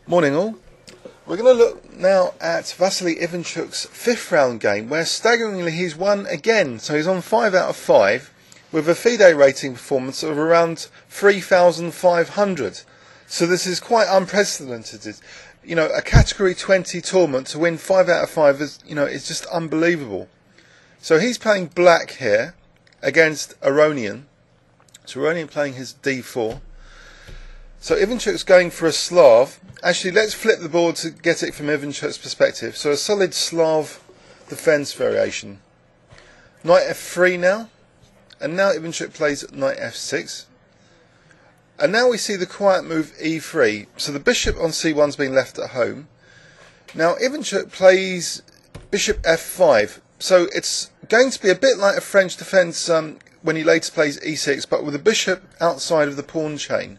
Morning all. We're going to look now at Vassily Ivanchuk's fifth round game, where staggeringly he's won again. So he's on 5 out of 5 with a FIDE rating performance of around 3,500. So this is quite unprecedented. You know, a category 20 tournament to win 5 out of 5 is, it's just unbelievable. So he's playing black here against Aronian. So Aronian playing his d4. So Ivanchuk's going for a Slav. Actually, let's flip the board to get it from Ivanchuk's perspective. So a solid Slav defense variation. Knight f3 now. And now Ivanchuk plays knight f6. And now we see the quiet move e3. So the bishop on c1's been left at home. Now Ivanchuk plays bishop f5. So it's going to be a bit like a French defence when he later plays e6, but with the bishop outside of the pawn chain.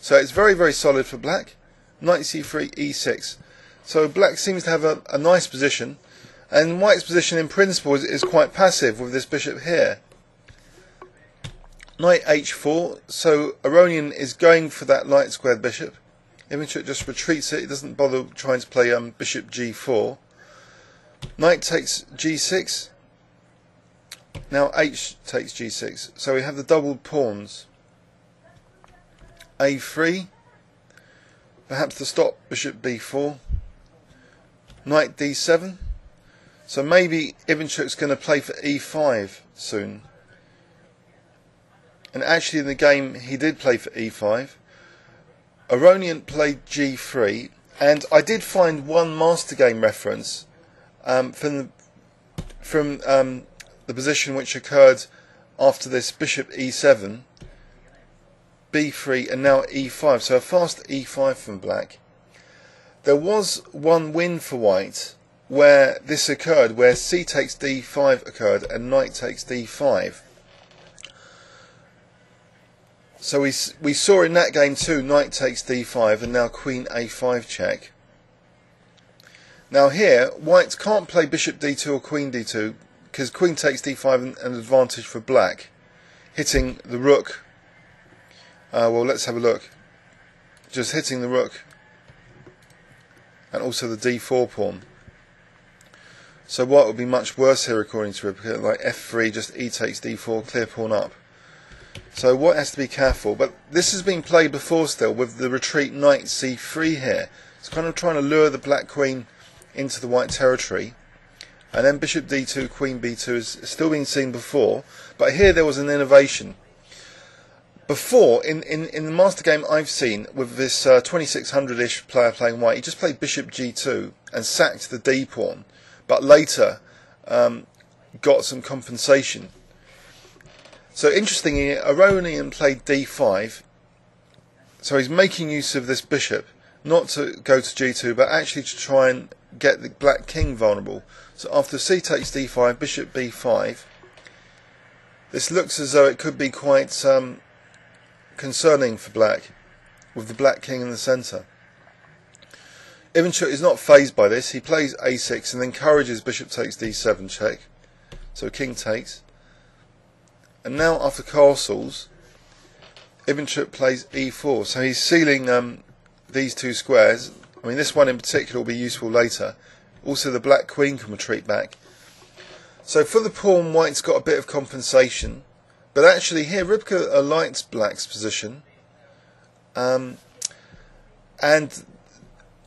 So it's very, very solid for black. Knight c3, e6. So black seems to have a nice position. And white's position in principle is quite passive with this bishop here. Knight h4. So Aronian is going for that light squared bishop. Ivanchuk just retreats it. He doesn't bother trying to play bishop g4. Knight takes g6. Now h takes g6. So we have the doubled pawns. a3. Perhaps to stop bishop b4. Knight d7. So maybe Ivanchuk's going to play for e5 soon. And actually in the game he did play for e5. Aronian played g3. And I did find one master game reference from the position which occurred after this bishop e7. b3 and now e5, so a fast e5 from black. There was one win for white where this occurred, where c takes d5 occurred and knight takes d5. So we saw in that game too, knight takes d5 and now queen a5 check. Now here, white can't play bishop d2 or queen d2 because queen takes d5 an advantage for black, hitting the rook. Well, let's have a look. Just hitting the rook and also the d4 pawn. So white would be much worse here according to Ribka, like f3, just e takes d4, clear pawn up. So white has to be careful, but this has been played before still with the retreat knight c3 here. It's kind of trying to lure the black queen into the white territory. And then bishop d2, queen b2 has still been seen before, but here there was an innovation. Before, in the master game I've seen with this 2600-ish player playing white, he just played bishop g2 and sacked the d pawn, but later got some compensation. So interestingly, Aronian played d5, so he's making use of this bishop, not to go to g2, but actually to try and get the black king vulnerable. So after c takes d5, bishop b5, this looks as though it could be quite concerning for black, with the black king in the centre. Ivanchuk is not fazed by this. He plays a6 and encourages bishop takes d7 check. So king takes. And now after castles, Ivanchuk plays e4. So he's sealing these two squares. I mean, this one in particular will be useful later. Also the black queen can retreat back. So for the pawn, white's got a bit of compensation. But actually here Ribka likes black's position. And the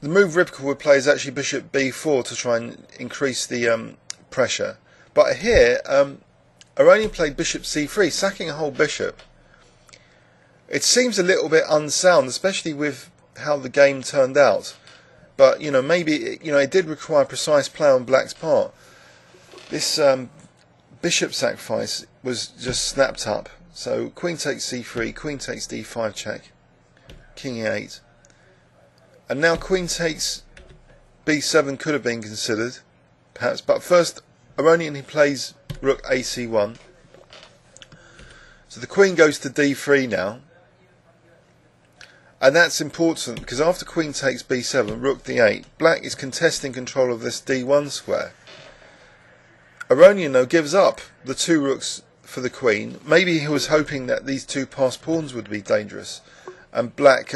move Ribka would play is actually bishop b4 to try and increase the pressure. But here Aronian played bishop c3, sacking a whole bishop. It seems a little bit unsound, especially with how the game turned out. But maybe it did require precise play on black's part. This bishop sacrifice was just snapped up. So queen takes c3, queen takes d5 check, king e8. And now queen takes b7 could have been considered, perhaps. But first, Aronian, he plays rook ac1. So the queen goes to d3 now. And that's important because after queen takes b7, rook d8, black is contesting control of this d1 square. Aronian, though, gives up the two rooks for the queen. Maybe he was hoping that these two passed pawns would be dangerous, and black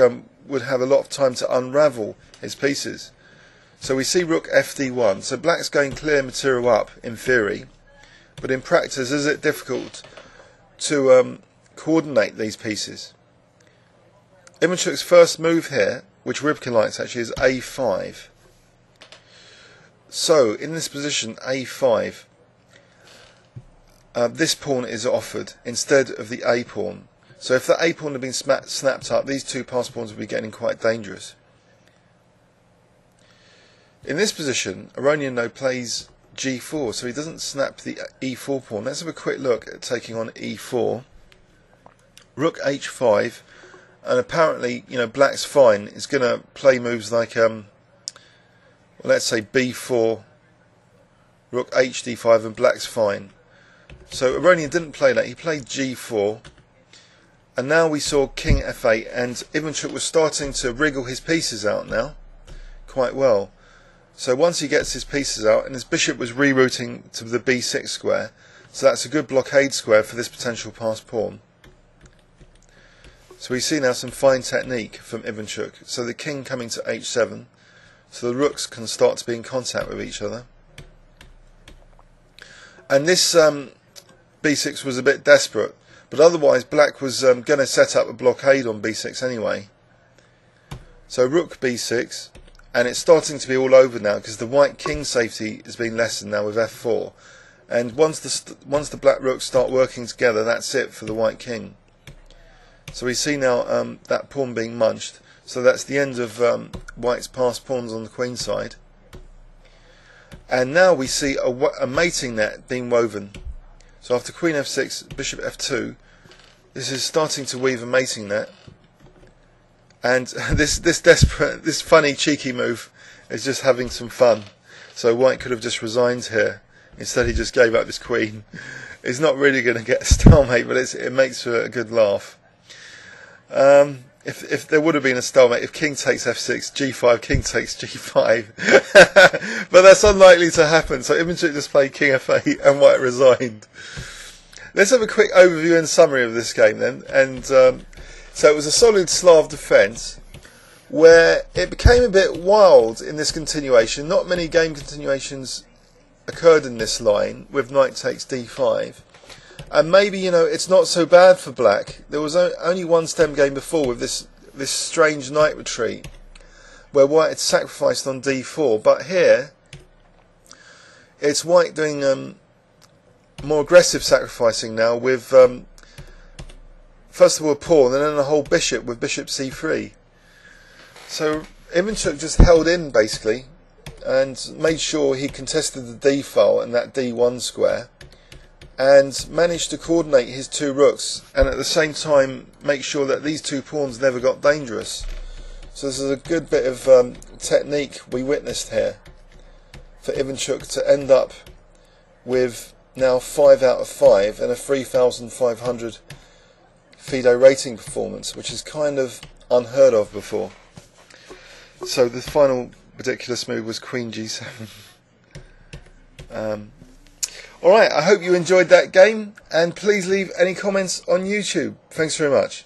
would have a lot of time to unravel his pieces. So we see rook fd1. So black's going clear material up in theory, but in practice is it difficult to coordinate these pieces. Ivanchuk's first move here, which Rybkin likes actually, is a5. So in this position, a5, this pawn is offered instead of the a pawn. So if the a pawn had been snapped up, these two passed pawns would be getting quite dangerous. In this position, Aronian though plays g4, so he doesn't snap the e4 pawn. Let's have a quick look at taking on e4. Rook h5, and apparently, black's fine. It's going to play moves like, let's say b4, rook hd5, and black's fine. So Aronian didn't play that. He played g4. And now we saw king f8, and Ivanchuk was starting to wriggle his pieces out now quite well. So once he gets his pieces out, and his bishop was rerouting to the b6 square, so that's a good blockade square for this potential passed pawn. So we see now some fine technique from Ivanchuk. So the king coming to h7, so the rooks can start to be in contact with each other. And this b6 was a bit desperate. But otherwise, black was going to set up a blockade on b6 anyway. So rook b6, and it's starting to be all over now because the white king safety has been lessened now with f4. And once the black rooks start working together, that's it for the white king. So we see now that pawn being munched. So that's the end of white's passed pawns on the queen side. And now we see a mating net being woven. So after queen f6, bishop f2, this is starting to weave a mating net, and this funny cheeky move is just having some fun. So white could have just resigned here. Instead, he just gave up his queen. He's not really going to get a stalemate, but it makes for a good laugh. If there would have been a stalemate, if king takes f6, g5, king takes g5, but that's unlikely to happen. So Ivanchuk just played king f8, and white resigned. Let's have a quick overview and summary of this game then. And so it was a solid Slav defence, where it became a bit wild in this continuation. Not many game continuations occurred in this line with knight takes d5. And maybe, it's not so bad for black. There was only one stem game before with this strange knight retreat where white had sacrificed on d4. But here, it's white doing more aggressive sacrificing now with, first of all, a pawn and then a whole bishop with bishop c3. So Ivanchuk just held in, basically, and made sure he contested the d file and that d1 square, and managed to coordinate his two rooks and at the same time make sure that these two pawns never got dangerous. So this is a good bit of technique we witnessed here for Ivanchuk to end up with now 5 out of 5 and a 3,500 FIDE rating performance, which is kind of unheard of before. So the final ridiculous move was queen g7. Alright, I hope you enjoyed that game, and please leave any comments on YouTube. Thanks very much.